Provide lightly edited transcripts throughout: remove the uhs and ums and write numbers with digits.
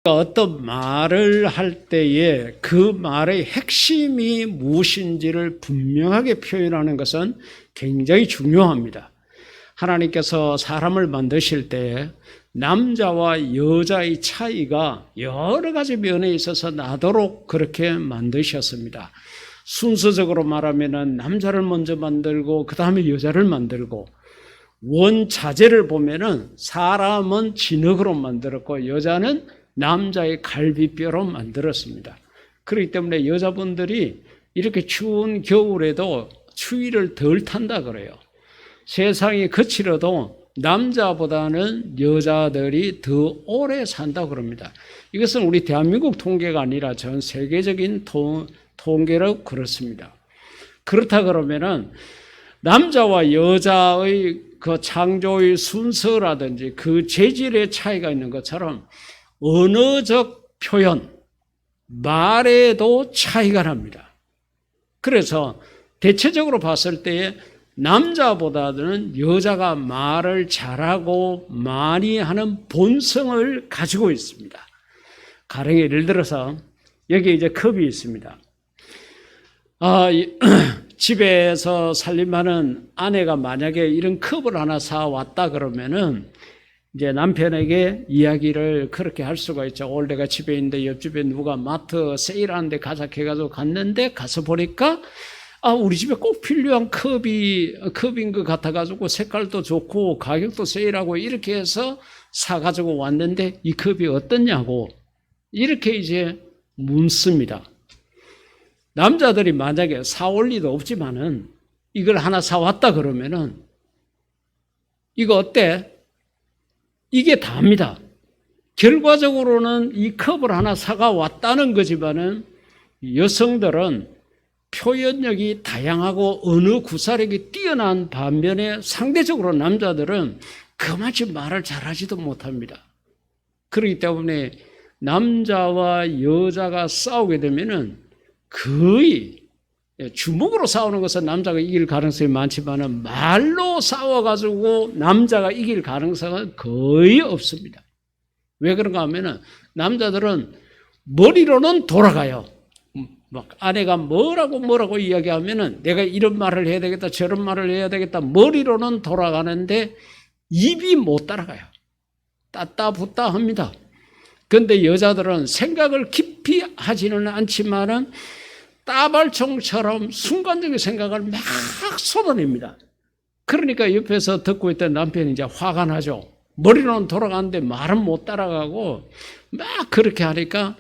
어떤 말을 할 때에 그 말의 핵심이 무엇인지를 분명하게 표현하는 것은 굉장히 중요합니다. 하나님께서 사람을 만드실 때 남자와 여자의 차이가 여러 가지 면에 있어서 나도록 그렇게 만드셨습니다. 순서적으로 말하면 남자를 먼저 만들고 그 다음에 여자를 만들고, 원자재를 보면은 사람은 진흙으로 만들었고 여자는 남자의 갈비뼈로 만들었습니다. 그렇기 때문에 여자분들이 이렇게 추운 겨울에도 추위를 덜 탄다 그래요. 세상이 거칠어도 남자보다는 여자들이 더 오래 산다고 그럽니다. 이것은 우리 대한민국 통계가 아니라 전 세계적인 통계로 그렇습니다. 그렇다 그러면은 남자와 여자의 그 창조의 순서라든지 그 재질의 차이가 있는 것처럼 언어적 표현, 말에도 차이가 납니다. 그래서 대체적으로 봤을 때에 남자보다는 여자가 말을 잘하고 많이 하는 본성을 가지고 있습니다. 가령 예를 들어서 여기 이제 컵이 있습니다. 집에서 살림하는 아내가 만약에 이런 컵을 하나 사왔다 그러면은 이제 남편에게 이야기를 그렇게 할 수가 있죠. 오늘 내가 집에 있는데 옆집에 누가 마트 세일하는데 가자 해가지고 갔는데 가서 보니까 우리 집에 꼭 필요한 컵인 것 같아가지고 색깔도 좋고 가격도 세일하고 이렇게 해서 사가지고 왔는데 이 컵이 어떻냐고 이렇게 이제 묻습니다. 남자들이 만약에 사올 리도 없지만은 이걸 하나 사왔다 그러면은 이거 어때? 이게 답니다. 결과적으로는 이 컵을 하나 사가 왔다는 거지만은 여성들은 표현력이 다양하고 언어 구사력이 뛰어난 반면에 상대적으로 남자들은 그만큼 말을 잘하지도 못합니다. 그렇기 때문에 남자와 여자가 싸우게 되면은 거의 주먹으로 싸우는 것은 남자가 이길 가능성이 많지만 말로 싸워가지고 남자가 이길 가능성은 거의 없습니다. 왜 그런가 하면은 남자들은 머리로는 돌아가요. 막 아내가 뭐라고 이야기하면은 내가 이런 말을 해야 되겠다 저런 말을 해야 되겠다 머리로는 돌아가는데 입이 못 따라가요. 따따 붙다 합니다. 그런데 여자들은 생각을 깊이 하지는 않지만은 따발총처럼 순간적인 생각을 막 쏟아냅니다. 그러니까 옆에서 듣고 있던 남편이 이제 화가 나죠. 머리로는 돌아가는데 말은 못 따라가고 막 그렇게 하니까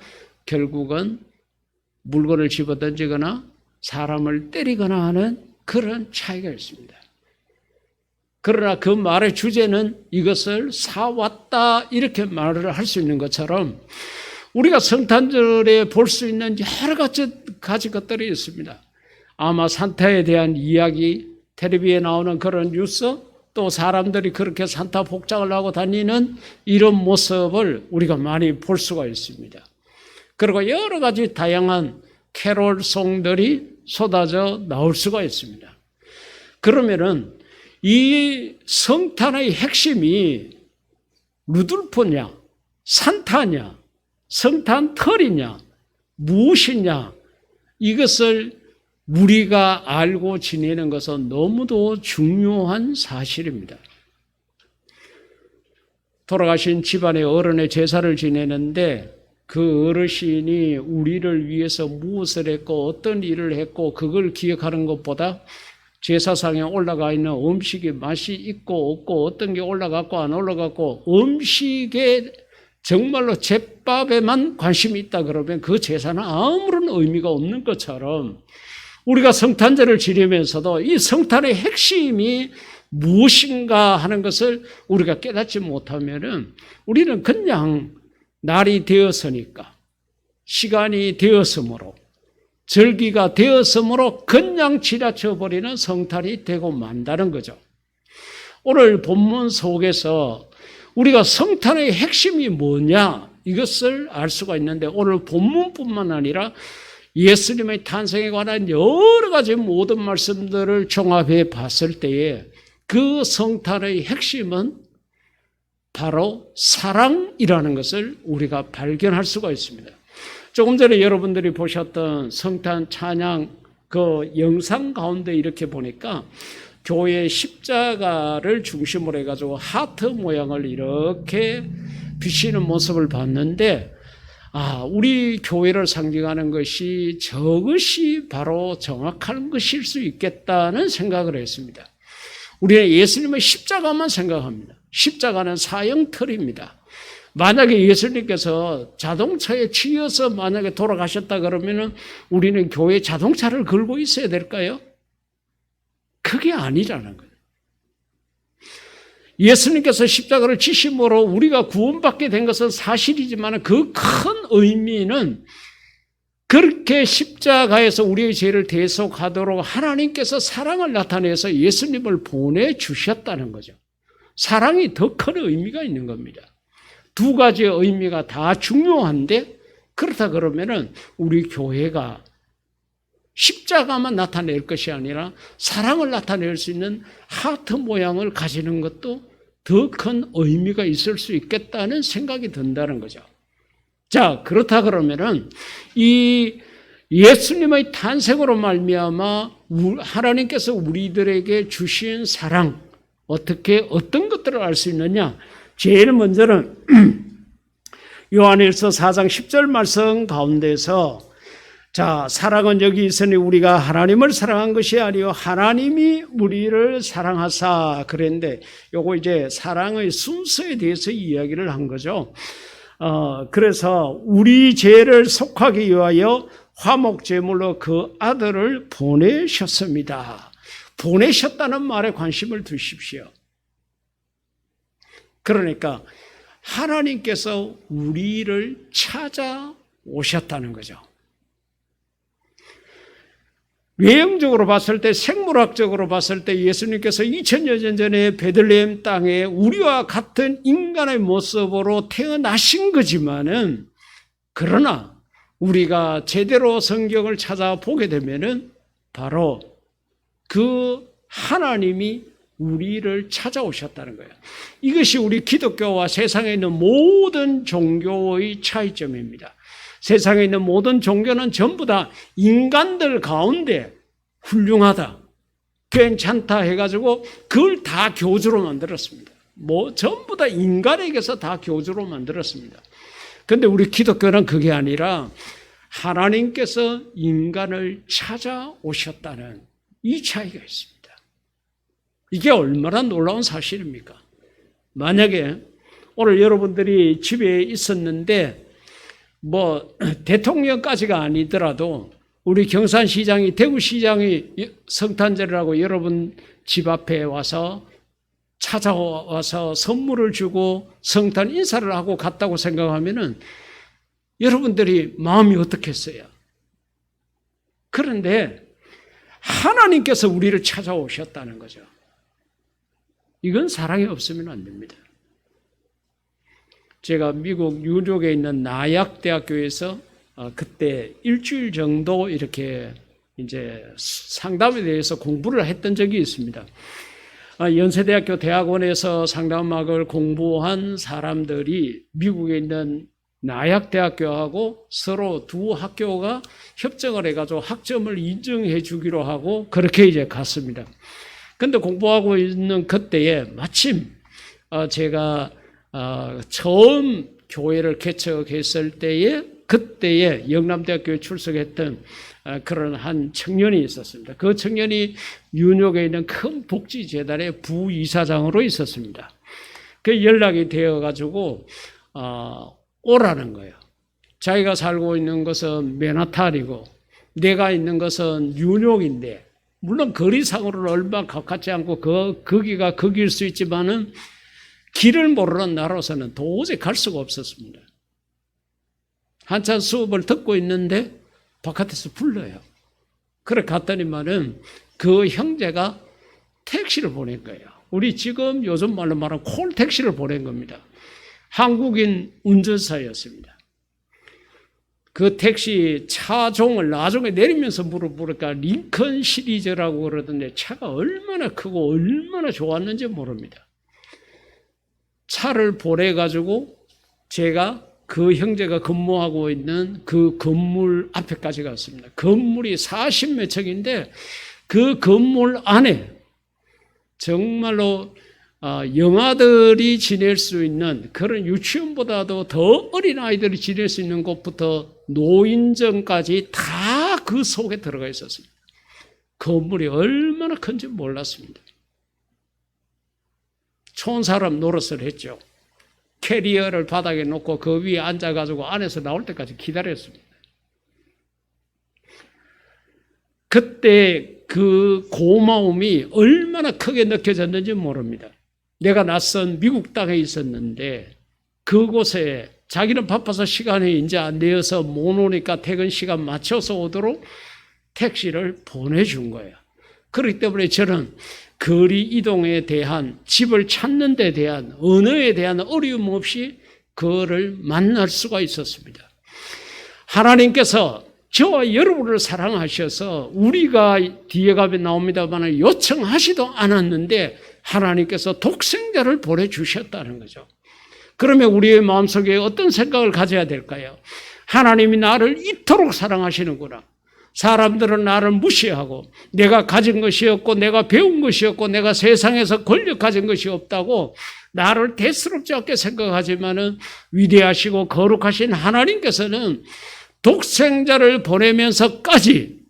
결국은 물건을 집어던지거나 사람을 때리거나 하는 그런 차이가 있습니다. 그러나 그 말의 주제는 이것을 사왔다 이렇게 말을 할 수 있는 것처럼 우리가 성탄절에 볼 수 있는 여러 가지 것들이 있습니다. 아마 산타에 대한 이야기, 텔레비에 나오는 그런 뉴스, 또 사람들이 그렇게 산타 복장을 하고 다니는 이런 모습을 우리가 많이 볼 수가 있습니다. 그리고 여러 가지 다양한 캐롤송들이 쏟아져 나올 수가 있습니다. 그러면은 이 성탄의 핵심이 루돌프냐, 산타냐, 성탄털이냐, 무엇이냐, 이것을 우리가 알고 지내는 것은 너무도 중요한 사실입니다. 돌아가신 집안의 어른의 제사를 지내는데 그 어르신이 우리를 위해서 무엇을 했고 어떤 일을 했고 그걸 기억하는 것보다 제사상에 올라가 있는 음식의 맛이 있고 없고 어떤 게 올라갔고 안 올라갔고 음식에 정말로 제밥에만 관심이 있다 그러면 그 제사는 아무런 의미가 없는 것처럼 우리가 성탄절을 지내면서도 이 성탄의 핵심이 무엇인가 하는 것을 우리가 깨닫지 못하면은 우리는 그냥 날이 되었으니까 시간이 되었으므로 절기가 되었으므로 그냥 지나쳐 버리는 성탄이 되고 만다는 거죠. 오늘 본문 속에서 우리가 성탄의 핵심이 뭐냐 이것을 알 수가 있는데 오늘 본문뿐만 아니라 예수님의 탄생에 관한 여러 가지 모든 말씀들을 종합해 봤을 때에 그 성탄의 핵심은 바로 사랑이라는 것을 우리가 발견할 수가 있습니다. 조금 전에 여러분들이 보셨던 성탄 찬양 그 영상 가운데 이렇게 보니까 교회 십자가를 중심으로 해가지고 하트 모양을 이렇게 비치는 모습을 봤는데, 우리 교회를 상징하는 것이 저것이 바로 정확한 것일 수 있겠다는 생각을 했습니다. 우리는 예수님의 십자가만 생각합니다. 십자가는 사형틀입니다. 만약에 예수님께서 자동차에 치여서 만약에 돌아가셨다 그러면은 우리는 교회에 자동차를 걸고 있어야 될까요? 그게 아니라는 거예요. 예수님께서 십자가를 지심으로 우리가 구원받게 된 것은 사실이지만 그 큰 의미는 그렇게 십자가에서 우리의 죄를 대속하도록 하나님께서 사랑을 나타내서 예수님을 보내주셨다는 거죠. 사랑이 더 큰 의미가 있는 겁니다. 두 가지의 의미가 다 중요한데, 그렇다 그러면은 우리 교회가 십자가만 나타낼 것이 아니라 사랑을 나타낼 수 있는 하트 모양을 가지는 것도 더 큰 의미가 있을 수 있겠다는 생각이 든다는 거죠. 자, 그렇다 그러면은 이 예수님의 탄생으로 말미암아 하나님께서 우리들에게 주신 사랑, 어떤 것들을 알 수 있느냐? 제일 먼저는 요한일서 4장 10절 말씀 가운데서, 자, 사랑은 여기 있으니 우리가 하나님을 사랑한 것이 아니요 하나님이 우리를 사랑하사 그랬는데, 요거 이제 사랑의 순서에 대해서 이야기를 한 거죠. 그래서 우리 죄를 속하기 위하여 화목제물로 그 아들을 보내셨습니다. 보내셨다는 말에 관심을 두십시오. 그러니까 하나님께서 우리를 찾아오셨다는 거죠. 외형적으로 봤을 때, 생물학적으로 봤을 때 예수님께서 2000여 년 전에 베들레헴 땅에 우리와 같은 인간의 모습으로 태어나신 거지만은, 그러나 우리가 제대로 성경을 찾아보게 되면은 바로 그 하나님이 우리를 찾아오셨다는 거예요. 이것이 우리 기독교와 세상에 있는 모든 종교의 차이점입니다. 세상에 있는 모든 종교는 전부 다 인간들 가운데 훌륭하다, 괜찮다 해가지고 그걸 다 교주로 만들었습니다. 전부 다 인간에게서 다 교주로 만들었습니다. 그런데 우리 기독교는 그게 아니라 하나님께서 인간을 찾아오셨다는 이 차이가 있습니다. 이게 얼마나 놀라운 사실입니까? 만약에 오늘 여러분들이 집에 있었는데 대통령까지가 아니더라도 우리 경산시장이, 대구시장이 성탄절을 하고 여러분 집 앞에 와서 찾아와서 선물을 주고 성탄 인사를 하고 갔다고 생각하면은 여러분들이 마음이 어떻겠어요? 그런데 하나님께서 우리를 찾아오셨다는 거죠. 이건 사랑이 없으면 안 됩니다. 제가 미국 뉴욕에 있는 나약 대학교에서 그때 일주일 정도 이렇게 이제 상담에 대해서 공부를 했던 적이 있습니다. 연세대학교 대학원에서 상담학을 공부한 사람들이 미국에 있는 나약 대학교하고 서로 두 학교가 협정을 해가지고 학점을 인정해 주기로 하고 그렇게 이제 갔습니다. 근데 공부하고 있는 그때에 마침 제가 처음 교회를 개척했을 때에 그때에 영남대학교에 출석했던 그런 한 청년이 있었습니다. 그 청년이 뉴욕에 있는 큰 복지재단의 부이사장으로 있었습니다. 그 연락이 되어가지고 오라는 거예요. 자기가 살고 있는 것은 맨하탄이고 내가 있는 것은 뉴욕인데, 물론 거리상으로는 얼마 가깝지 않고 거기가 거길 수 있지만은 길을 모르는 나로서는 도저히 갈 수가 없었습니다. 한참 수업을 듣고 있는데 바깥에서 불러요. 그래 갔더니만은 그 형제가 택시를 보낸 거예요. 우리 지금 요즘 말로 말하면 콜택시를 보낸 겁니다. 한국인 운전사였습니다. 그 택시 차종을 나중에 내리면서 물어보니까 링컨 시리즈라고 그러던데 차가 얼마나 크고 얼마나 좋았는지 모릅니다. 차를 보내가지고 제가 그 형제가 근무하고 있는 그 건물 앞에까지 갔습니다. 건물이 40몇 층인데 그 건물 안에 정말로 영아들이 지낼 수 있는 그런 유치원보다도 더 어린 아이들이 지낼 수 있는 곳부터 노인정까지 다 그 속에 들어가 있었습니다. 건물이 얼마나 큰지 몰랐습니다. 촌사람 노릇을 했죠. 캐리어를 바닥에 놓고 그 위에 앉아가지고 안에서 나올 때까지 기다렸습니다. 그때 그 고마움이 얼마나 크게 느껴졌는지 모릅니다. 내가 낯선 미국 땅에 있었는데 그곳에 자기는 바빠서 시간이 이제 안 되어서 못 오니까 퇴근 시간 맞춰서 오도록 택시를 보내준 거예요. 그렇기 때문에 저는 거리 이동에 대한 집을 찾는 데 대한 언어에 대한 어려움 없이 그를 만날 수가 있었습니다. 하나님께서 저와 여러분을 사랑하셔서 우리가 뒤에 가면 나옵니다만 요청하지도 않았는데 하나님께서 독생자를 보내주셨다는 거죠. 그러면 우리의 마음속에 어떤 생각을 가져야 될까요? 하나님이 나를 이토록 사랑하시는구나. 사람들은 나를 무시하고 내가 가진 것이 없고 내가 배운 것이 없고 내가 세상에서 권력 가진 것이 없다고 나를 대수롭지 않게 생각하지만은 위대하시고 거룩하신 하나님께서는 독생자를 보내면서까지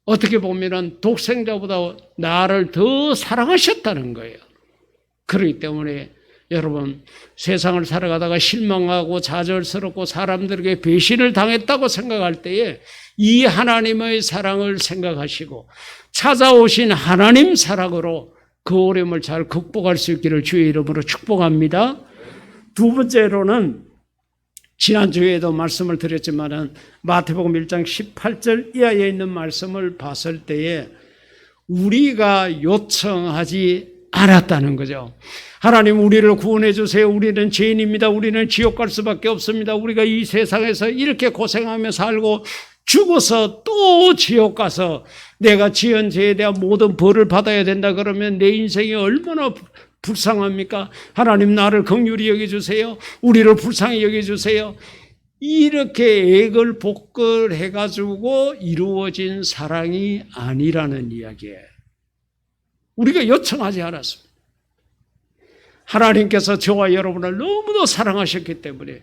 어떻게 보면은 독생자보다 나를 더 사랑하셨다는 거예요. 그렇기 때문에 여러분 세상을 살아가다가 실망하고 좌절스럽고 사람들에게 배신을 당했다고 생각할 때에 이 하나님의 사랑을 생각하시고 찾아오신 하나님 사랑으로 그 어려움을 잘 극복할 수 있기를 주의 이름으로 축복합니다. 두 번째로는 지난주에도 말씀을 드렸지만은 마태복음 1장 18절 이하에 있는 말씀을 봤을 때에 우리가 요청하지 않았다는 거죠. 하나님 우리를 구원해 주세요. 우리는 죄인입니다. 우리는 지옥 갈 수밖에 없습니다. 우리가 이 세상에서 이렇게 고생하며 살고 죽어서 또 지옥 가서 내가 지은 죄에 대한 모든 벌을 받아야 된다 그러면 내 인생이 얼마나 불쌍합니까? 하나님 나를 긍휼히 여겨주세요. 우리를 불쌍히 여겨주세요. 이렇게 애걸복걸 해가지고 이루어진 사랑이 아니라는 이야기예요. 우리가 요청하지 않았습니다. 하나님께서 저와 여러분을 너무도 사랑하셨기 때문에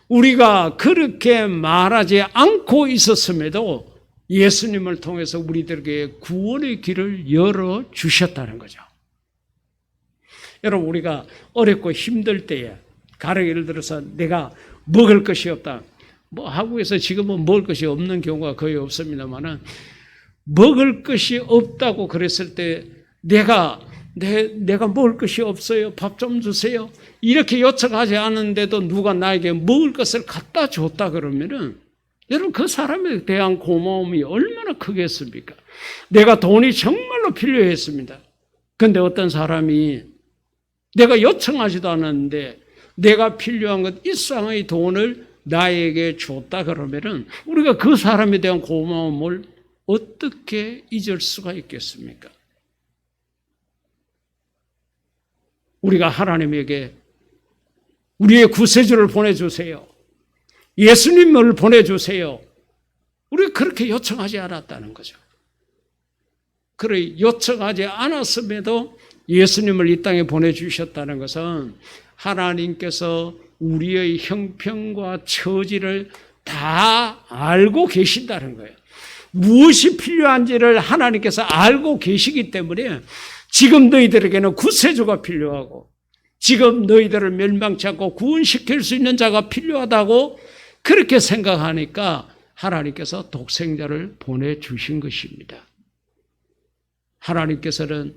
우리가 그렇게 말하지 않고 있었음에도 예수님을 통해서 우리들에게 구원의 길을 열어주셨다는 거죠. 여러분 우리가 어렵고 힘들 때에 가령 예를 들어서 내가 먹을 것이 없다. 뭐 한국에서 지금은 먹을 것이 없는 경우가 거의 없습니다만은 먹을 것이 없다고 그랬을 때 내가 먹을 것이 없어요. 밥 좀 주세요. 이렇게 요청하지 않은데도 누가 나에게 먹을 것을 갖다 줬다 그러면은 여러분 그 사람에 대한 고마움이 얼마나 크겠습니까? 내가 돈이 정말로 필요했습니다. 그런데 어떤 사람이 내가 요청하지도 않았는데 내가 필요한 것 이상의 돈을 나에게 줬다 그러면은 우리가 그 사람에 대한 고마움을 어떻게 잊을 수가 있겠습니까? 우리가 하나님에게 우리의 구세주를 보내주세요. 예수님을 보내주세요. 우리가 그렇게 요청하지 않았다는 거죠. 그래 요청하지 않았음에도 예수님을 이 땅에 보내주셨다는 것은 하나님께서 우리의 형편과 처지를 다 알고 계신다는 거예요. 무엇이 필요한지를 하나님께서 알고 계시기 때문에 지금 너희들에게는 구세주가 필요하고 지금 너희들을 멸망치 않고 구원시킬 수 있는 자가 필요하다고 그렇게 생각하니까 하나님께서 독생자를 보내주신 것입니다. 하나님께서는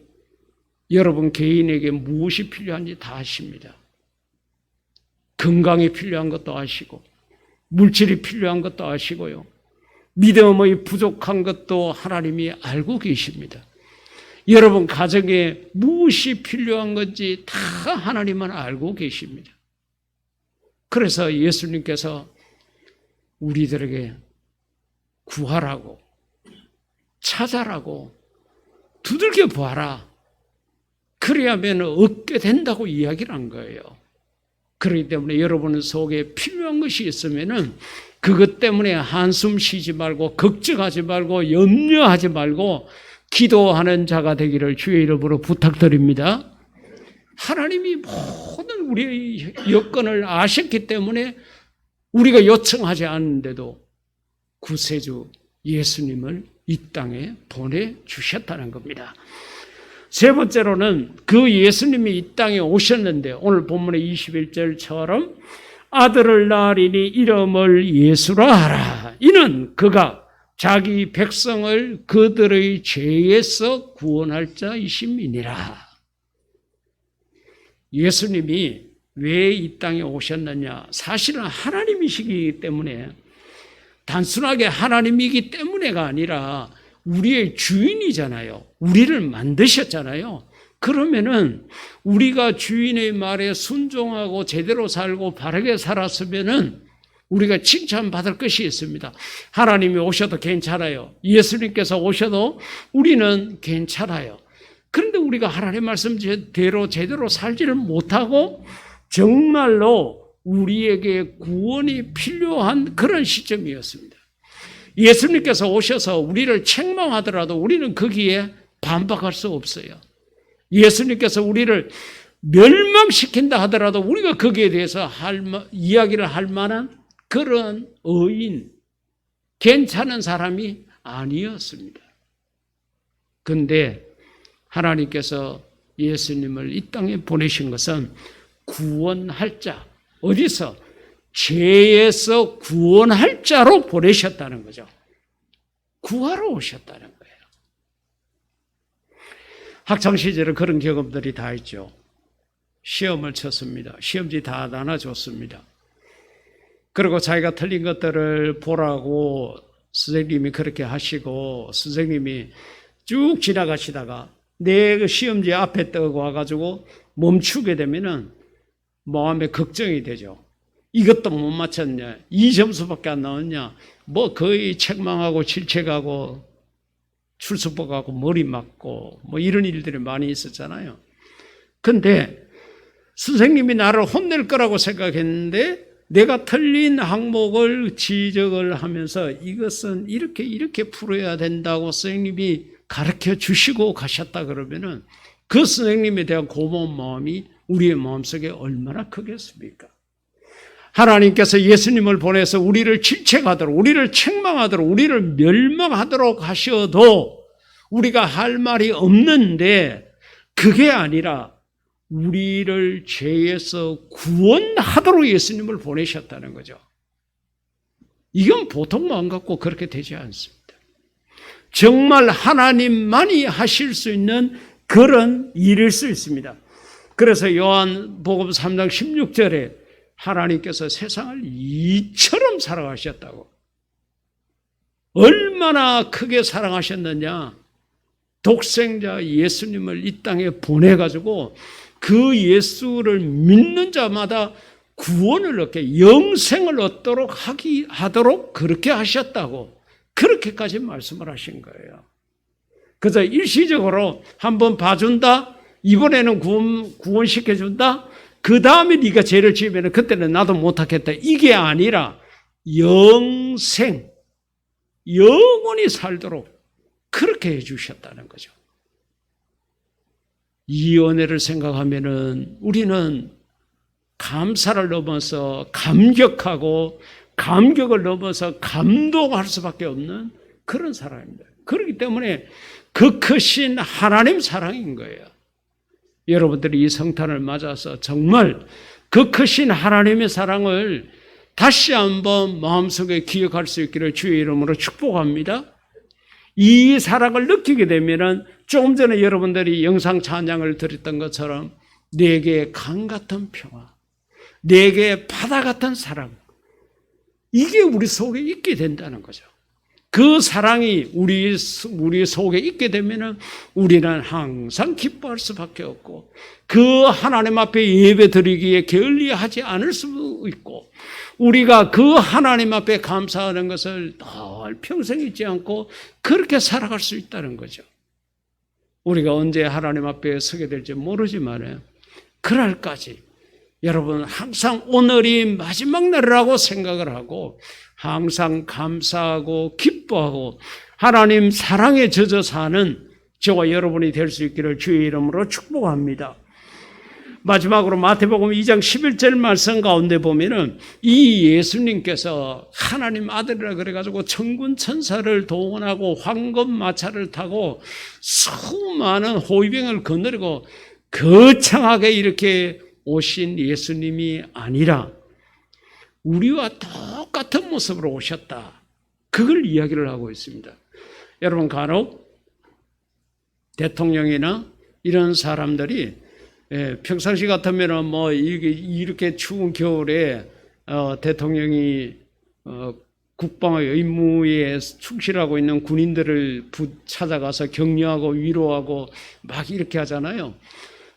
여러분 개인에게 무엇이 필요한지 다 아십니다. 건강이 필요한 것도 아시고 물질이 필요한 것도 아시고요. 믿음의 부족한 것도 하나님이 알고 계십니다. 여러분 가정에 무엇이 필요한 건지 다 하나님은 알고 계십니다. 그래서 예수님께서 우리들에게 구하라고 찾아라고 두들겨 보아라. 그래야만 얻게 된다고 이야기를 한 거예요. 그렇기 때문에 여러분 속에 필요한 것이 있으면은 그것 때문에 한숨 쉬지 말고 걱정하지 말고 염려하지 말고 기도하는 자가 되기를 주의 이름으로 부탁드립니다. 하나님이 모든 우리의 여건을 아셨기 때문에 우리가 요청하지 않는데도 구세주 예수님을 이 땅에 보내주셨다는 겁니다. 세 번째로는 그 예수님이 이 땅에 오셨는데 오늘 본문의 21절처럼 아들을 낳으리니 이름을 예수라 하라. 이는 그가 자기 백성을 그들의 죄에서 구원할 자이심이니라. 예수님이 왜 이 땅에 오셨느냐? 사실은 하나님이시기 때문에 단순하게 하나님이기 때문에가 아니라 우리의 주인이잖아요. 우리를 만드셨잖아요. 그러면은 우리가 주인의 말에 순종하고 제대로 살고 바르게 살았으면은 우리가 칭찬받을 것이 있습니다. 하나님이 오셔도 괜찮아요. 예수님께서 오셔도 우리는 괜찮아요. 그런데 우리가 하나님 말씀대로 제대로 살지를 못하고 정말로 우리에게 구원이 필요한 그런 시점이었습니다. 예수님께서 오셔서 우리를 책망하더라도 우리는 거기에 반박할 수 없어요. 예수님께서 우리를 멸망시킨다 하더라도 우리가 거기에 대해서 이야기를 할 만한 그런 의인, 괜찮은 사람이 아니었습니다. 그런데 하나님께서 예수님을 이 땅에 보내신 것은 구원할 자, 어디서? 죄에서 구원할 자로 보내셨다는 거죠. 구하러 오셨다는 거예요. 학창시절에 그런 경험들이 다 있죠. 시험을 쳤습니다. 시험지 다 나눠줬습니다. 그리고 자기가 틀린 것들을 보라고 선생님이 그렇게 하시고 선생님이 쭉 지나가시다가 내 그 시험지 앞에 떠고 와가지고 멈추게 되면은 마음에 걱정이 되죠. 이것도 못 맞췄냐? 이 점수밖에 안 나왔냐? 뭐 거의 책망하고 질책하고 출석복하고 머리 맞고 뭐 이런 일들이 많이 있었잖아요. 근데 선생님이 나를 혼낼 거라고 생각했는데 내가 틀린 항목을 지적을 하면서 이것은 이렇게 풀어야 된다고 선생님이 가르쳐 주시고 가셨다 그러면은 그 선생님에 대한 고마운 마음이 우리의 마음속에 얼마나 크겠습니까? 하나님께서 예수님을 보내서 우리를 질책하도록, 우리를 책망하도록, 우리를 멸망하도록 하셔도 우리가 할 말이 없는데 그게 아니라 우리를 죄에서 구원하도록 예수님을 보내셨다는 거죠. 이건 보통 마음 갖고 그렇게 되지 않습니다. 정말 하나님만이 하실 수 있는 그런 일일 수 있습니다. 그래서 요한복음 3장 16절에 하나님께서 세상을 이처럼 사랑하셨다고. 얼마나 크게 사랑하셨느냐. 독생자 예수님을 이 땅에 보내가지고 그 예수를 믿는 자마다 구원을 얻게 영생을 얻도록 하도록 그렇게 하셨다고. 그렇게까지 말씀을 하신 거예요. 그래서 일시적으로 한번 봐준다. 이번에는 구원시켜준다. 그 다음에 네가 죄를 지으면 그때는 나도 못하겠다. 이게 아니라 영생, 영원히 살도록 그렇게 해주셨다는 거죠. 이 은혜를 생각하면은 우리는 감사를 넘어서 감격하고 감격을 넘어서 감동할 수밖에 없는 그런 사랑입니다. 그렇기 때문에 그 크신 하나님 사랑인 거예요. 여러분들이 이 성탄을 맞아서 정말 그 크신 하나님의 사랑을 다시 한번 마음속에 기억할 수 있기를 주의 이름으로 축복합니다. 이 사랑을 느끼게 되면은 조금 전에 여러분들이 영상 찬양을 드렸던 것처럼 내게 강 같은 평화, 내게 바다 같은 사랑, 이게 우리 속에 있게 된다는 거죠. 그 사랑이 우리 속에 있게 되면은 우리는 항상 기뻐할 수밖에 없고 그 하나님 앞에 예배 드리기에 게을리하지 않을 수 있고 우리가 그 하나님 앞에 감사하는 것을 늘 평생 잊지 않고 그렇게 살아갈 수 있다는 거죠. 우리가 언제 하나님 앞에 서게 될지 모르지만 그날까지 여러분 항상 오늘이 마지막 날이라고 생각을 하고 항상 감사하고 기뻐하고 하나님 사랑에 젖어 사는 저와 여러분이 될 수 있기를 주의 이름으로 축복합니다. 마지막으로 마태복음 2장 11절 말씀 가운데 보면은 이 예수님께서 하나님 아들이라 그래가지고 천군 천사를 동원하고 황금마차를 타고 수많은 호위병을 거느리고 거창하게 이렇게 오신 예수님이 아니라 우리와 똑같은 모습으로 오셨다. 그걸 이야기를 하고 있습니다. 여러분 간혹 대통령이나 이런 사람들이 평상시 같으면은 뭐 이렇게 추운 겨울에 대통령이 국방의 의무에 충실하고 있는 군인들을 찾아가서 격려하고 위로하고 막 이렇게 하잖아요.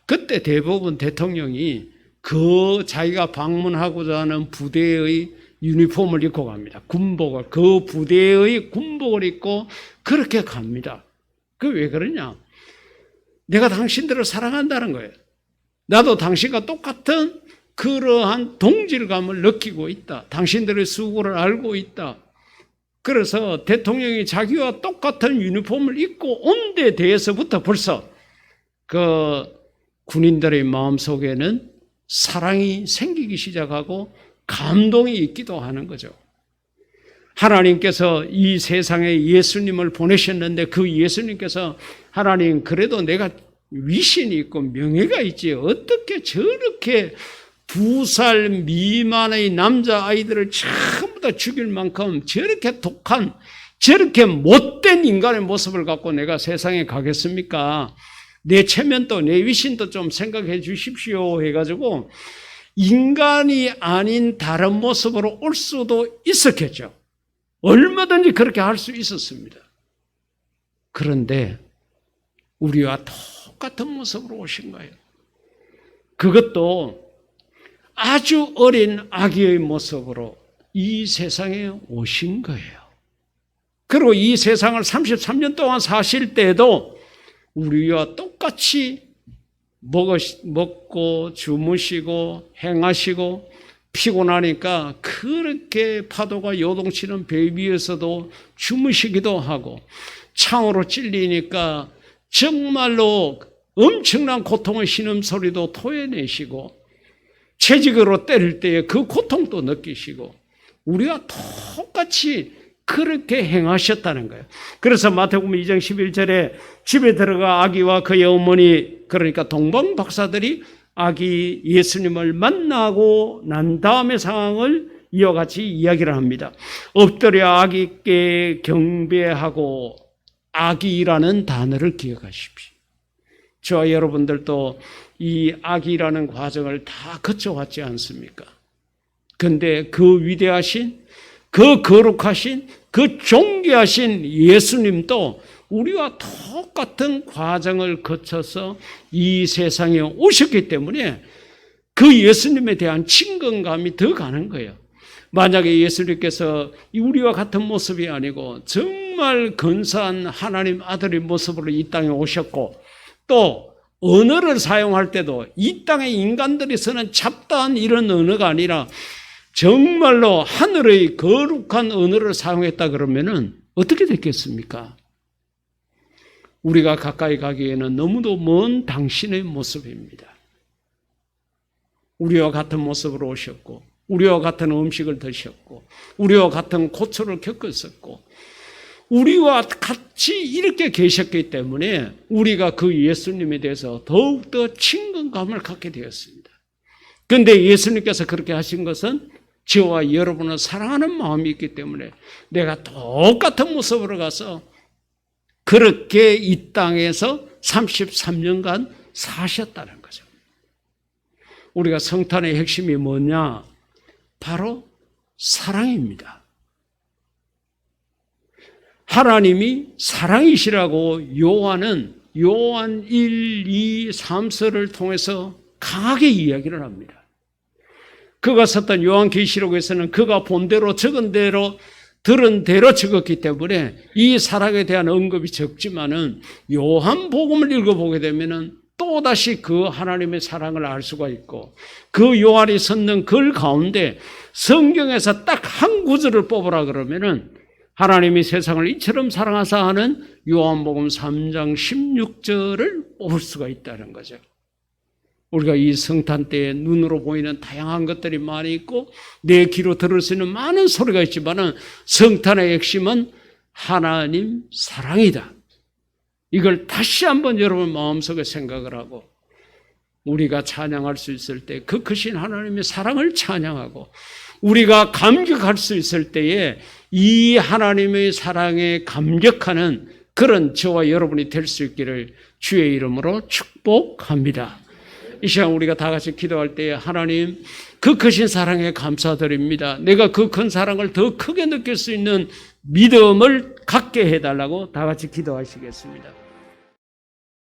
그때 대부분 대통령이 그 자기가 방문하고자 하는 부대의 유니폼을 입고 갑니다. 군복을, 그 부대의 군복을 입고 그렇게 갑니다. 그 왜 그러냐? 내가 당신들을 사랑한다는 거예요. 나도 당신과 똑같은 그러한 동질감을 느끼고 있다. 당신들의 수고를 알고 있다. 그래서 대통령이 자기와 똑같은 유니폼을 입고 온 데 대해서부터 벌써 그 군인들의 마음속에는 사랑이 생기기 시작하고 감동이 있기도 하는 거죠. 하나님께서 이 세상에 예수님을 보내셨는데 그 예수님께서 하나님 그래도 내가 위신이 있고 명예가 있지 어떻게 저렇게 2살 미만의 남자아이들을 전부 다 죽일 만큼 저렇게 독한 저렇게 못된 인간의 모습을 갖고 내가 세상에 가겠습니까? 내 체면도 내 위신도 좀 생각해 주십시오 해가지고 인간이 아닌 다른 모습으로 올 수도 있었겠죠. 얼마든지 그렇게 할 수 있었습니다. 그런데 우리와 똑같은 모습으로 오신 거예요. 그것도 아주 어린 아기의 모습으로 이 세상에 오신 거예요. 그리고 이 세상을 33년 동안 사실 때에도 우리와 똑같이 먹고 주무시고 행하시고 피곤하니까 그렇게 파도가 요동치는 배 위에서도 주무시기도 하고 창으로 찔리니까 정말로 엄청난 고통의 신음소리도 토해내시고 채찍으로 때릴 때에 그 고통도 느끼시고 우리와 똑같이 그렇게 행하셨다는 거예요. 그래서 마태복음 2장 11절에 집에 들어가 아기와 그의 어머니 그러니까 동방 박사들이 아기 예수님을 만나고 난 다음의 상황을 이와 같이 이야기를 합니다. 엎드려 아기께 경배하고 아기라는 단어를 기억하십시오. 저와 여러분들도 이 아기라는 과정을 다 거쳐왔지 않습니까? 근데 그 위대하신, 그 거룩하신, 그 존귀하신 예수님도 우리와 똑같은 과정을 거쳐서 이 세상에 오셨기 때문에 그 예수님에 대한 친근감이 더 가는 거예요. 만약에 예수님께서 우리와 같은 모습이 아니고 정말 근사한 하나님 아들의 모습으로 이 땅에 오셨고 또 언어를 사용할 때도 이 땅의 인간들이 쓰는 잡다한 이런 언어가 아니라 정말로 하늘의 거룩한 언어를 사용했다 그러면은 어떻게 됐겠습니까? 우리가 가까이 가기에는 너무도 먼 당신의 모습입니다. 우리와 같은 모습으로 오셨고 우리와 같은 음식을 드셨고 우리와 같은 고초를 겪었었고 우리와 같이 이렇게 계셨기 때문에 우리가 그 예수님에 대해서 더욱더 친근감을 갖게 되었습니다. 그런데 예수님께서 그렇게 하신 것은 저와 여러분을 사랑하는 마음이 있기 때문에 내가 똑같은 모습으로 가서 그렇게 이 땅에서 33년간 사셨다는 거죠. 우리가 성탄의 핵심이 뭐냐? 바로 사랑입니다. 하나님이 사랑이시라고 요한 1, 2, 3서를 통해서 강하게 이야기를 합니다. 그가 썼던 요한계시록에서는 그가 본 대로 적은 대로 들은 대로 적었기 때문에 이 사랑에 대한 언급이 적지만은 요한복음을 읽어보게 되면은 또다시 그 하나님의 사랑을 알 수가 있고 그 요한이 섰는 글 가운데 성경에서 딱 한 구절을 뽑으라 그러면은 하나님이 세상을 이처럼 사랑하사 하는 요한복음 3장 16절을 뽑을 수가 있다는 거죠. 우리가 이 성탄 때에 눈으로 보이는 다양한 것들이 많이 있고 내 귀로 들을 수 있는 많은 소리가 있지만은 성탄의 핵심은 하나님 사랑이다. 이걸 다시 한번 여러분 마음속에 생각을 하고 우리가 찬양할 수 있을 때 그 크신 하나님의 사랑을 찬양하고 우리가 감격할 수 있을 때에 이 하나님의 사랑에 감격하는 그런 저와 여러분이 될 수 있기를 주의 이름으로 축복합니다. 이 시간 우리가 다 같이 기도할 때에 하나님 그 크신 사랑에 감사드립니다. 내가 그 큰 사랑을 더 크게 느낄 수 있는 믿음을 갖게 해달라고 다 같이 기도하시겠습니다.